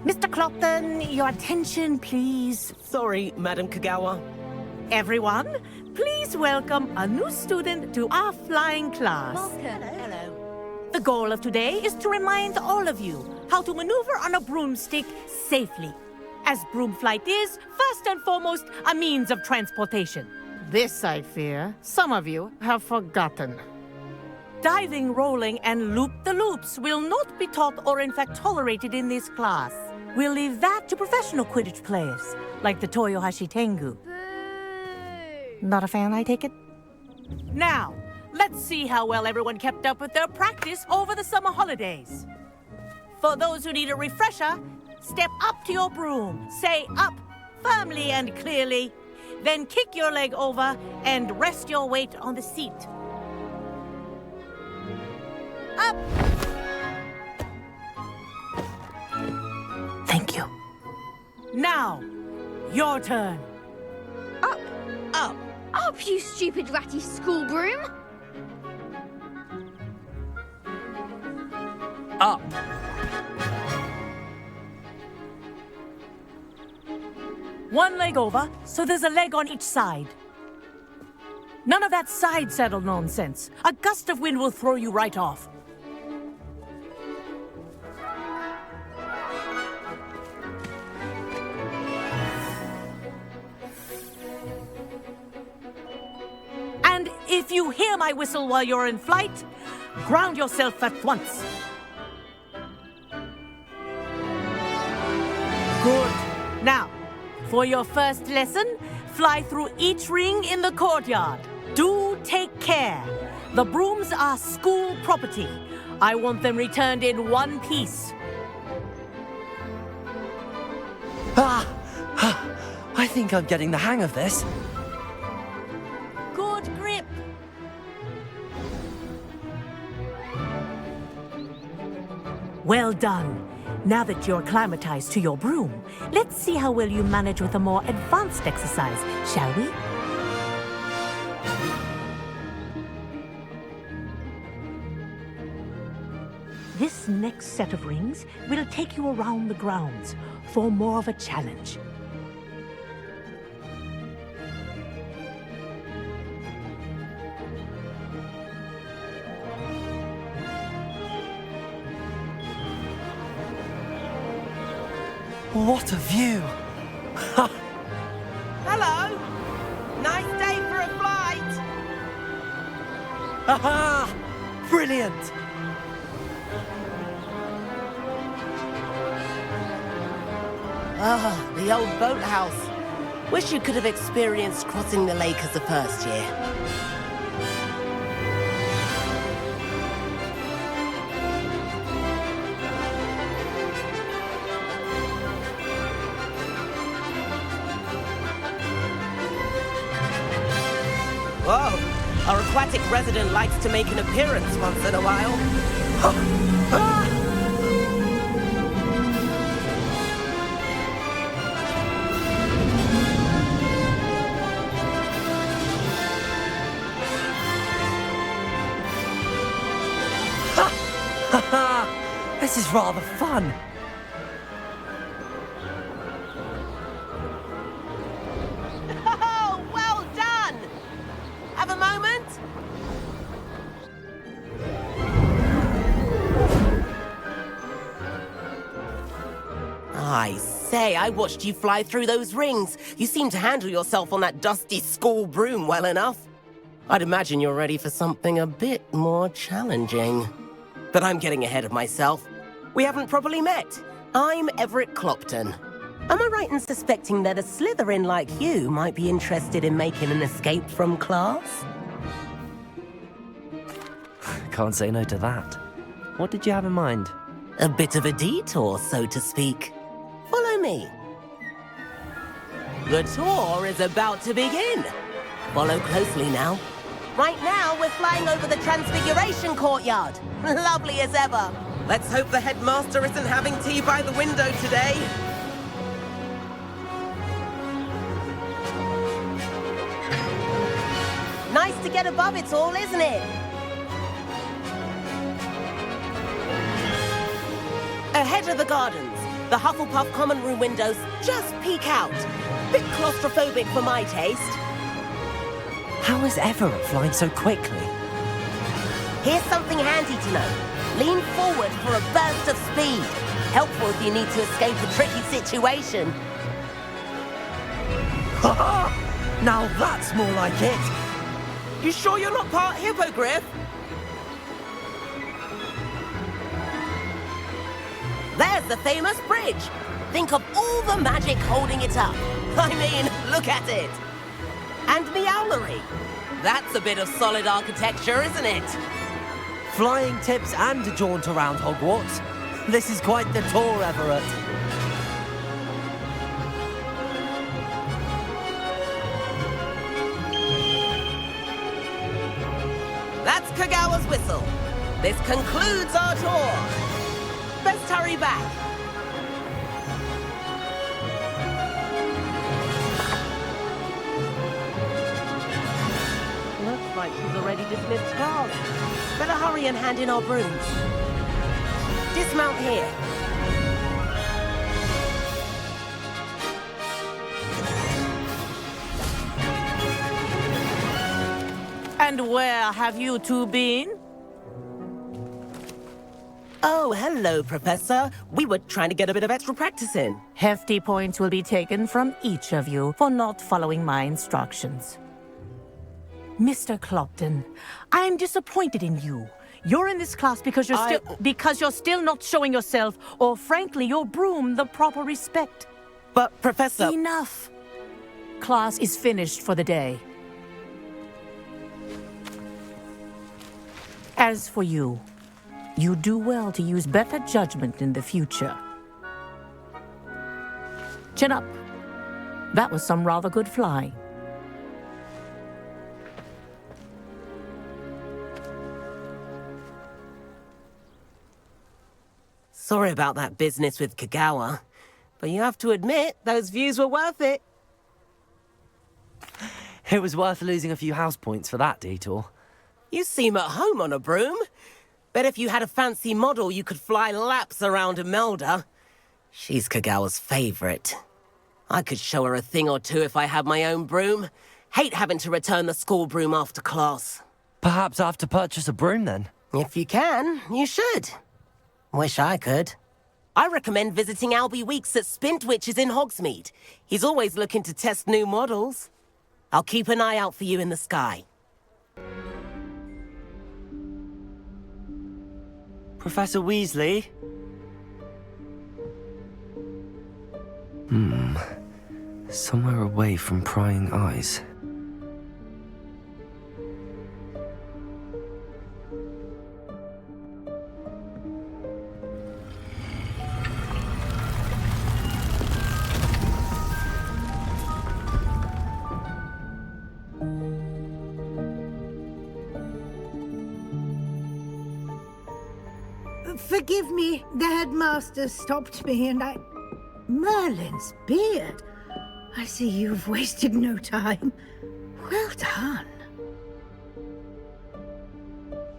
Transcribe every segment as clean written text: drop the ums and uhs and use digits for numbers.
Mr. Clopton, your attention, please. Sorry, Madam Kagawa. Everyone, please welcome a new student to our flying class. Welcome. Hello. The goal of today is to remind all of you how to maneuver on a broomstick safely, as broom flight is, first and foremost, a means of transportation. This, I fear, some of you have forgotten. Diving, rolling, and loop-the-loops will not be taught or in fact tolerated in this class. We'll leave that to professional Quidditch players, like the Toyohashi Tengu. Boo! Not a fan, I take it? Now, let's see how well everyone kept up with their practice over the summer holidays. For those who need a refresher, step up to your broom, say up firmly and clearly, then kick your leg over and rest your weight on the seat. Up! Thank you. Now, your turn. Up! Up! Up, you stupid ratty school broom! Up! One leg over, so there's a leg on each side. None of that side saddle nonsense. A gust of wind will throw you right off. And if you hear my whistle while you're in flight, ground yourself at once. Good. Now, for your first lesson, fly through each ring in the courtyard. Do take care. The brooms are school property. I want them returned in one piece. I think I'm getting the hang of this. Good grip. Well done. Now that you're acclimatized to your broom, let's see how well you manage with a more advanced exercise, shall we? This next set of rings will take you around the grounds for more of a challenge. What a view! Hello! Nice day for a flight! Aha! Brilliant! Ah, the old boathouse. Wish you could have experienced crossing the lake as a first year. Whoa! Our aquatic resident likes to make an appearance once in a while. This is rather fun. Oh, well done! Have a moment? I say, I watched you fly through those rings. You seem to handle yourself on that dusty school broom well enough. I'd imagine you're ready for something a bit more challenging. But I'm getting ahead of myself. We haven't properly met. I'm Everett Clopton. Am I right in suspecting that a Slytherin like you might be interested in making an escape from class? Can't say no to that. What did you have in mind? A bit of a detour, so to speak. Follow me. The tour is about to begin. Follow closely now. Right now, we're flying over the Transfiguration Courtyard. Lovely as ever. Let's hope the headmaster isn't having tea by the window today. Nice to get above it all, isn't it? Ahead of the gardens, The Hufflepuff common room windows just peek out. Bit claustrophobic for my taste. How is Everett flying so quickly? Here's something handy to know. Lean forward for a burst of speed. Helpful if you need to escape a tricky situation. Ha! Now that's more like it! You sure you're not part hippogriff? There's the famous bridge. Think of all the magic holding it up. I mean, look at it. And Meowlery. That's a bit of solid architecture, isn't it? Flying tips and a jaunt around Hogwarts. This is quite the tour, Everett. That's Kagawa's whistle. This concludes our tour. Best hurry back. Looks like she's already dismissed class. Better hurry and hand in our brooms. Dismount here. And where have you two been? Oh, hello, Professor. We were trying to get a bit of extra practice in. Hefty points will be taken from each of you for not following my instructions. Mr. Clopton, I'm disappointed in you. You're in this class because you're still not showing yourself, or frankly, your broom the proper respect. But, Professor... Enough. Class is finished for the day. As for you, you do well to use better judgment in the future. Chin up. That was some rather good flying. Sorry about that business with Kagawa, but you have to admit, those views were worth it. It was worth losing a few house points for that detour. You seem at home on a broom. Bet if you had a fancy model, you could fly laps around Imelda. She's Kagawa's favorite. I could show her a thing or two if I had my own broom. Hate having to return the school broom after class. Perhaps I have to purchase a broom then? If you can, you should. Wish I could. I recommend visiting Albie Weeks at Spintwitches in Hogsmeade. He's always looking to test new models. I'll keep an eye out for you in the sky. Professor Weasley? Somewhere away from prying eyes. Forgive me, the headmaster stopped me and I... Merlin's beard. I see you've wasted no time. Well done.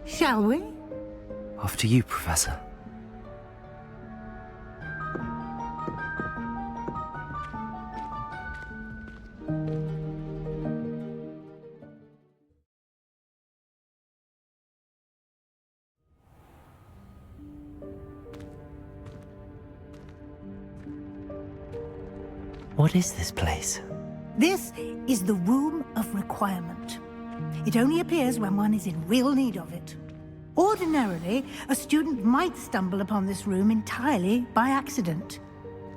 Shall we? Off to you, Professor. What is this place? This is the Room of Requirement. It only appears when one is in real need of it. Ordinarily, a student might stumble upon this room entirely by accident,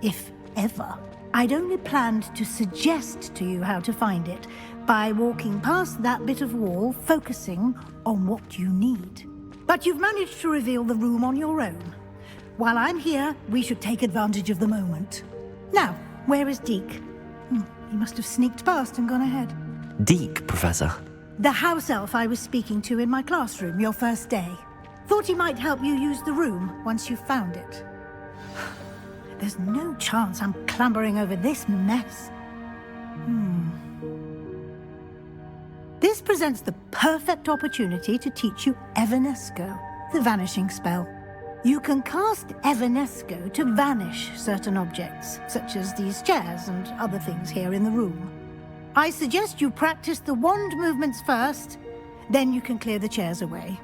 if ever. I'd only planned to suggest to you how to find it by walking past that bit of wall, focusing on what you need. But you've managed to reveal the room on your own. While I'm here, we should take advantage of the moment. Now, where is Deke? He must have sneaked past and gone ahead. Deke, Professor. The house elf I was speaking to in my classroom your first day. Thought he might help you use the room once you found it. There's no chance I'm clambering over this mess. This presents the perfect opportunity to teach you Evanesco, the vanishing spell. You can cast Evanesco to vanish certain objects, such as these chairs and other things here in the room. I suggest you practice the wand movements first, then you can clear the chairs away.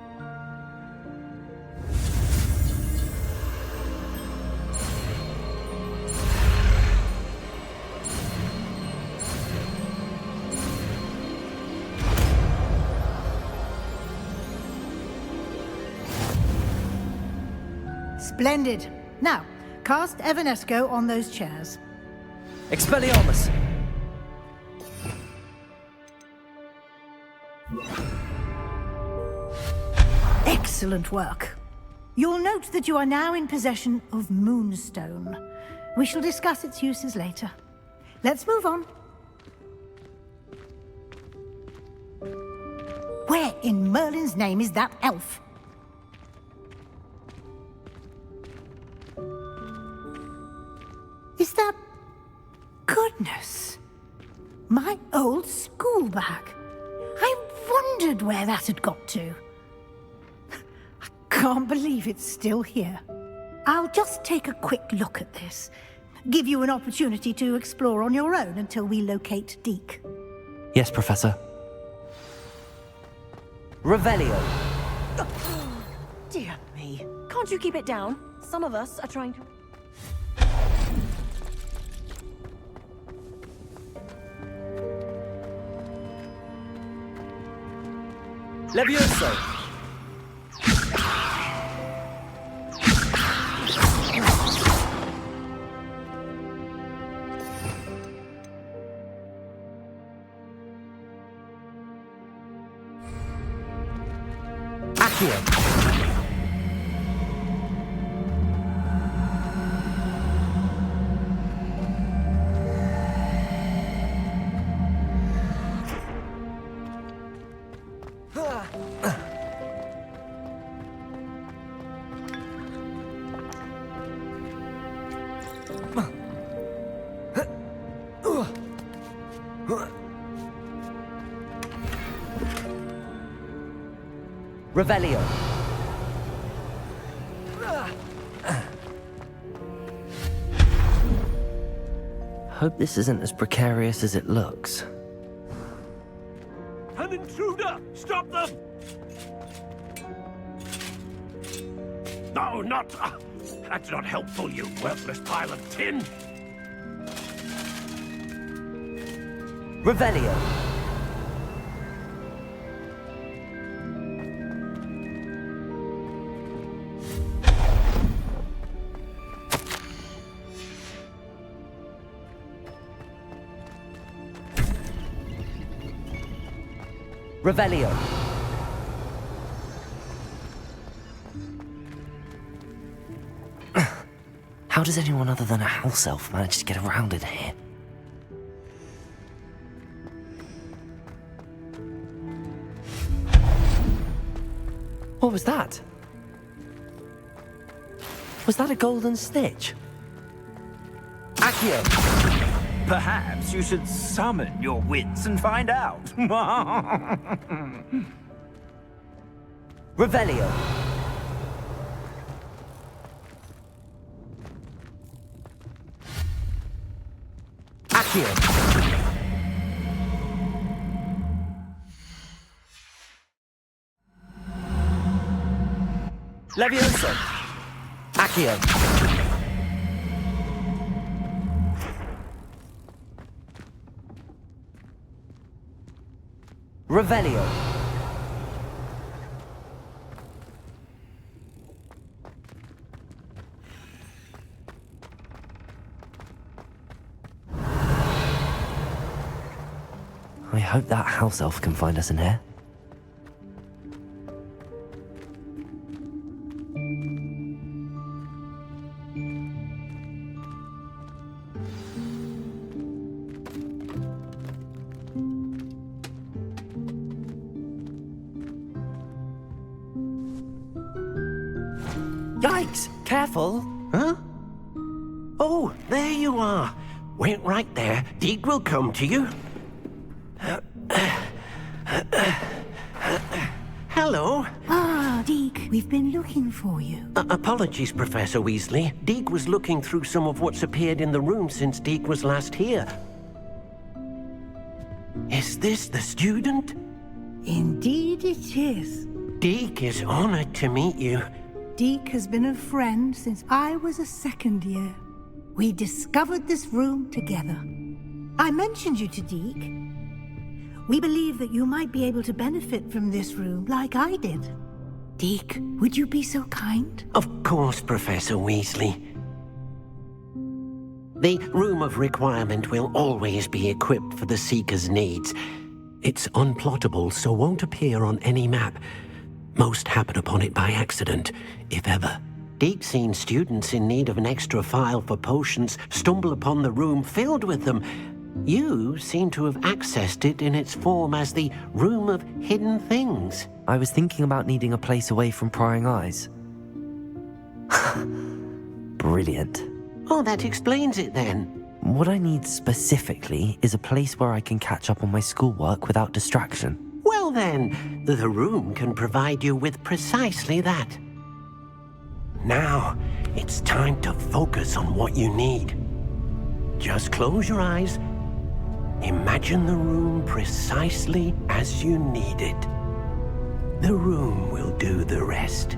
Splendid. Now, cast Evanesco on those chairs. Expelliarmus! Excellent work. You'll note that you are now in possession of Moonstone. We shall discuss its uses later. Let's move on. Where in Merlin's name is that elf? Is that... Goodness! My old school bag. I wondered where that had got to. I can't believe it's still here. I'll just take a quick look at this. Give you an opportunity to explore on your own until we locate Deke. Yes, Professor. Revelio. Dear me. Can't you keep it down? Some of us are trying to... Levioso! Accio! Revelio. Hope this isn't as precarious as it looks. An intruder! Stop them! No, not... that's not helpful, you worthless pile of tin! Revelio. Revelio. How does anyone other than a house elf manage to get around in here? What was that? Was that a golden snitch? Accio! Perhaps you should summon your wits and find out. Revelio. Accio. Levioso. Accio. Revelio. I hope that house elf can find us in here. Yikes! Careful! Huh? Oh, there you are. Wait right there. Deke will come to you. Hello. Ah, Deke. We've been looking for you. Apologies, Professor Weasley. Deek was looking through some of what's appeared in the room since Deek was last here. Is this the student? Indeed it is. Deek is honored to meet you. Deek has been a friend since I was a second year. We discovered this room together. I mentioned you to Deek. We believe that you might be able to benefit from this room like I did. Deek, would you be so kind? Of course, Professor Weasley. The Room of Requirement will always be equipped for the Seeker's needs. It's unplottable, so won't appear on any map. Most happen upon it by accident, if ever. Deek's seen students in need of an extra file for potions stumble upon the room filled with them. You seem to have accessed it in its form as the Room of Hidden Things. I was thinking about needing a place away from prying eyes. Brilliant. Oh, that explains it then. What I need specifically is a place where I can catch up on my schoolwork without distraction. Well then, the room can provide you with precisely that. Now, it's time to focus on what you need. Just close your eyes. Imagine the room precisely as you need it. The room will do the rest.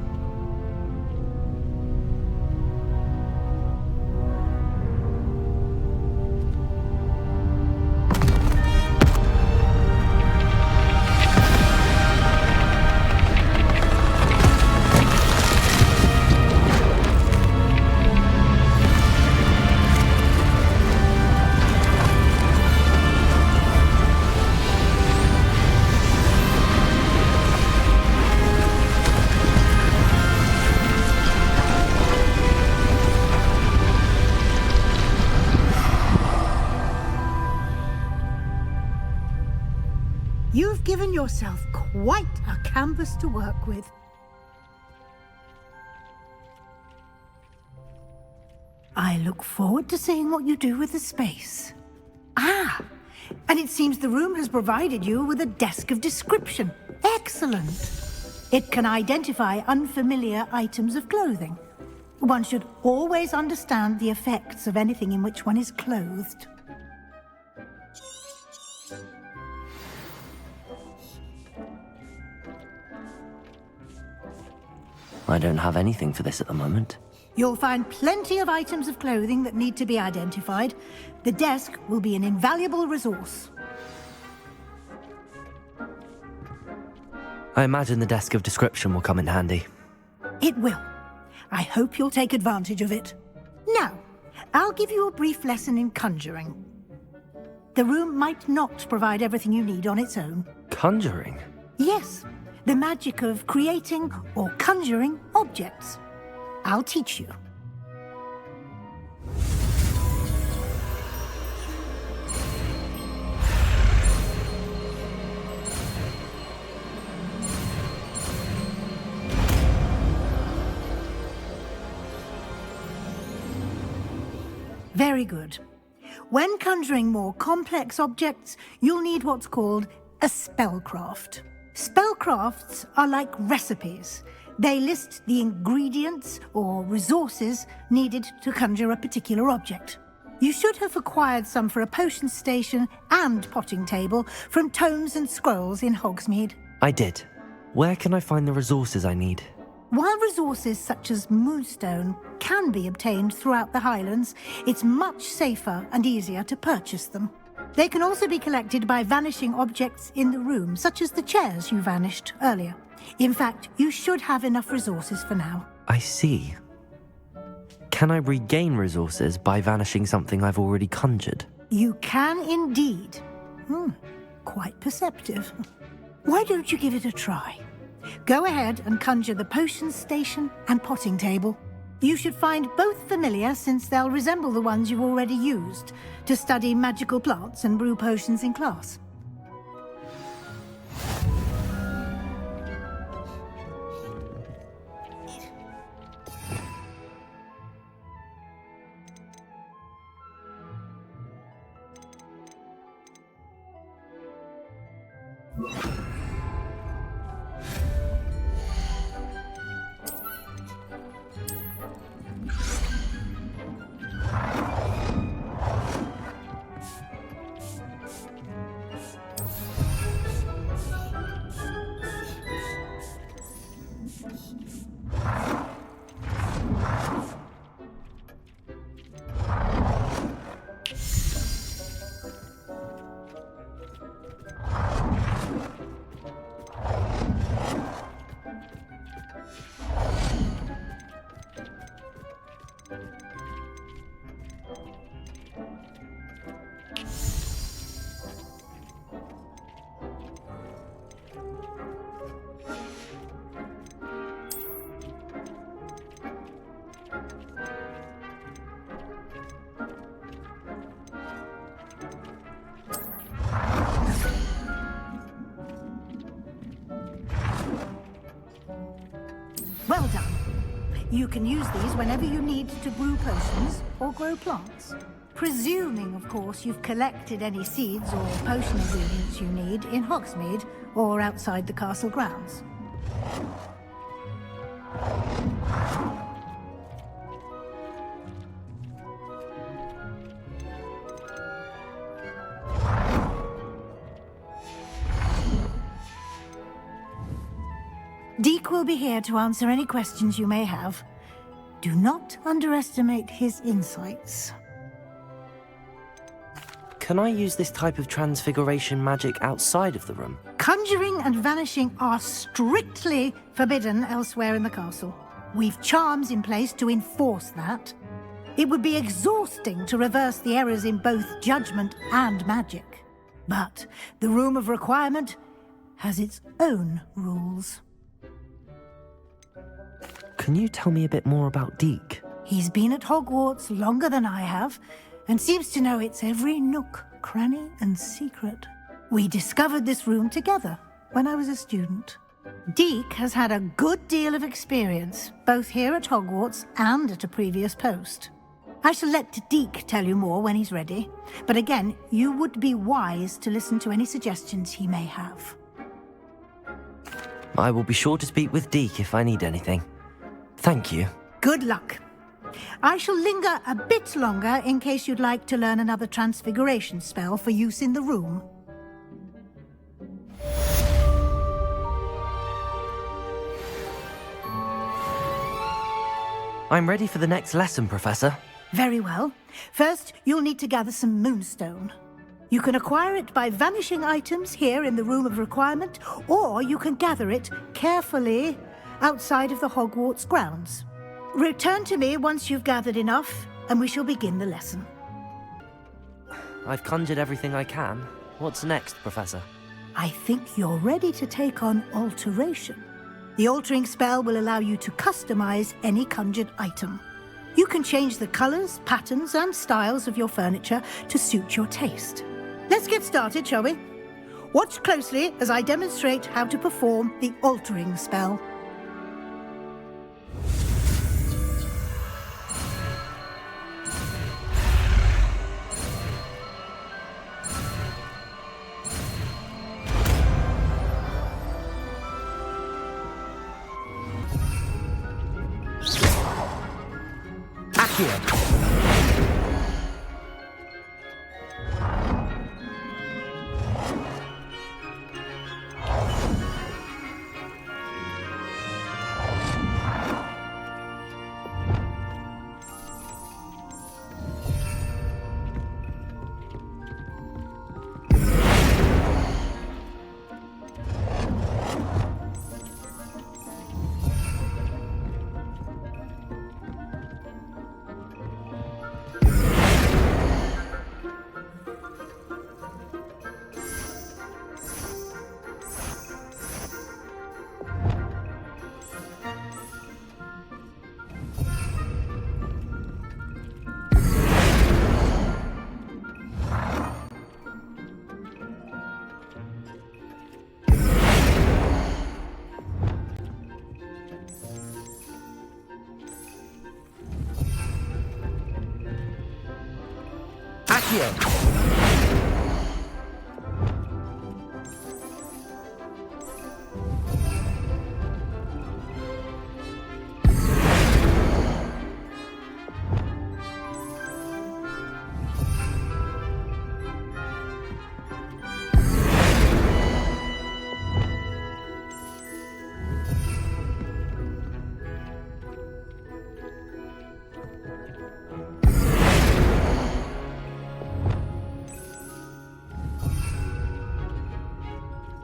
You've given yourself quite a canvas to work with. I look forward to seeing what you do with the space. Ah, and it seems the room has provided you with a desk of description. Excellent. It can identify unfamiliar items of clothing. One should always understand the effects of anything in which one is clothed. I don't have anything for this at the moment. You'll find plenty of items of clothing that need to be identified. The desk will be an invaluable resource. I imagine the desk of description will come in handy. It will. I hope you'll take advantage of it. Now, I'll give you a brief lesson in conjuring. The room might not provide everything you need on its own. Conjuring? Yes, the magic of creating or conjuring objects. I'll teach you. Very good. When conjuring more complex objects, you'll need what's called a spellcraft. Spellcrafts are like recipes. They list the ingredients or resources needed to conjure a particular object. You should have acquired some for a potion station and potting table from tomes and scrolls in Hogsmeade. I did. Where can I find the resources I need? While resources such as moonstone can be obtained throughout the Highlands, it's much safer and easier to purchase them. They can also be collected by vanishing objects in the room, such as the chairs you vanished earlier. In fact, you should have enough resources for now. I see. Can I regain resources by vanishing something I've already conjured? You can indeed. Quite perceptive. Why don't you give it a try? Go ahead and conjure the potion station and potting table. You should find both familiar, since they'll resemble the ones you've already used to study magical plants and brew potions in class. You can use these whenever you need to brew potions or grow plants. Presuming, of course, you've collected any seeds or potion ingredients you need in Hogsmeade or outside the castle grounds. Deke will be here to answer any questions you may have. Do not underestimate his insights. Can I use this type of transfiguration magic outside of the room? Conjuring and vanishing are strictly forbidden elsewhere in the castle. We've charms in place to enforce that. It would be exhausting to reverse the errors in both judgment and magic. But the Room of Requirement has its own rules. Can you tell me a bit more about Deke? He's been at Hogwarts longer than I have, and seems to know its every nook, cranny, and secret. We discovered this room together when I was a student. Deke has had a good deal of experience, both here at Hogwarts and at a previous post. I shall let Deke tell you more when he's ready, but again, you would be wise to listen to any suggestions he may have. I will be sure to speak with Deke if I need anything. Thank you. Good luck. I shall linger a bit longer in case you'd like to learn another transfiguration spell for use in the room. I'm ready for the next lesson, Professor. Very well. First, you'll need to gather some moonstone. You can acquire it by vanishing items here in the Room of Requirement, or you can gather it carefully outside of the Hogwarts grounds. Return to me once you've gathered enough, and we shall begin the lesson. I've conjured everything I can. What's next, Professor? I think you're ready to take on alteration. The altering spell will allow you to customize any conjured item. You can change the colors, patterns, and styles of your furniture to suit your taste. Let's get started, shall we? Watch closely as I demonstrate how to perform the altering spell.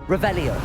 Revelio.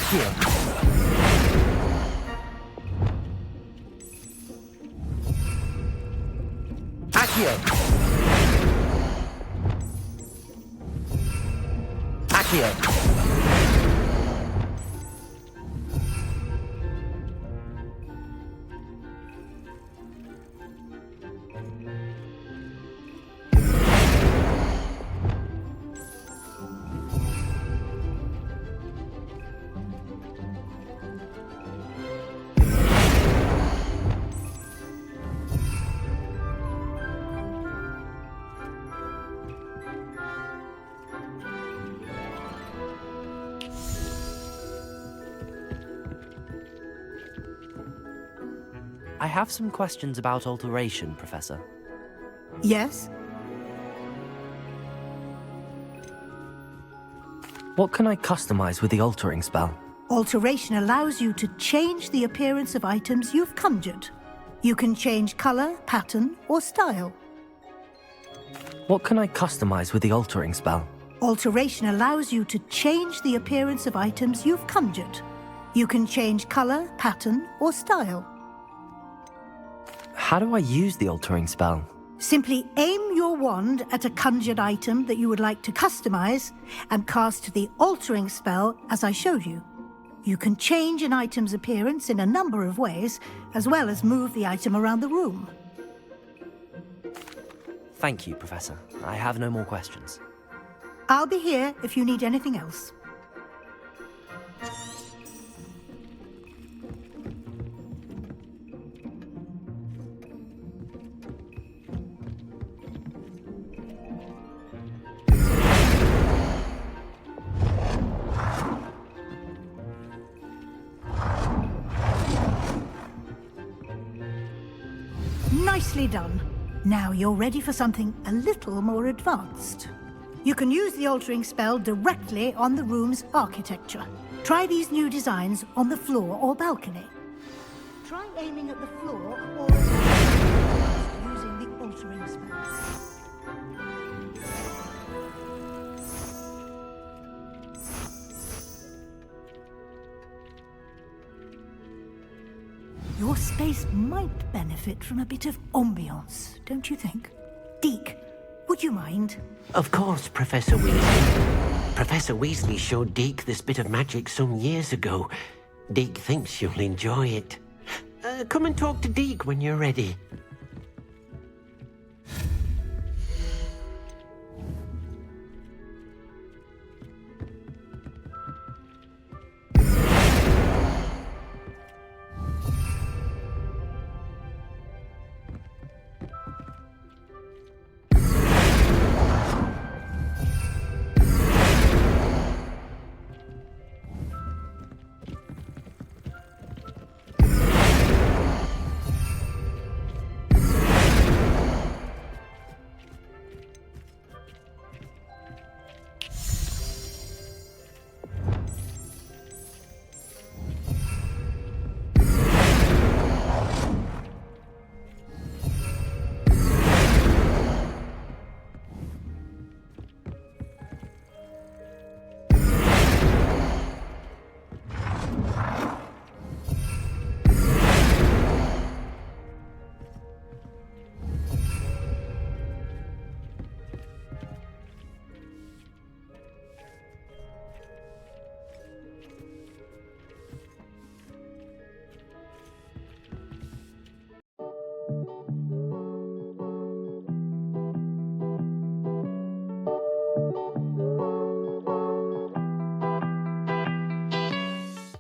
Accio. Accio. Accio. I have some questions about alteration, Professor. Yes? What can I customize with the altering spell? Alteration allows you to change the appearance of items you've conjured. You can change color, pattern, or style. What can I customize with the altering spell? Alteration allows you to change the appearance of items you've conjured. You can change color, pattern, or style. How do I use the altering spell? Simply aim your wand at a conjured item that you would like to customize and cast the altering spell as I showed you. You can change an item's appearance in a number of ways, as well as move the item around the room. Thank you, Professor. I have no more questions. I'll be here if you need anything else. Nicely done. Now you're ready for something a little more advanced. You can use the altering spell directly on the room's architecture. Try these new designs on the floor or balcony. Try aiming at the floor or using the altering spell. Your space might benefit from a bit of ambiance, don't you think? Deke, would you mind? Of course, Professor Weasley. Professor Weasley showed Deke this bit of magic some years ago. Deke thinks you'll enjoy it. Come and talk to Deke when you're ready.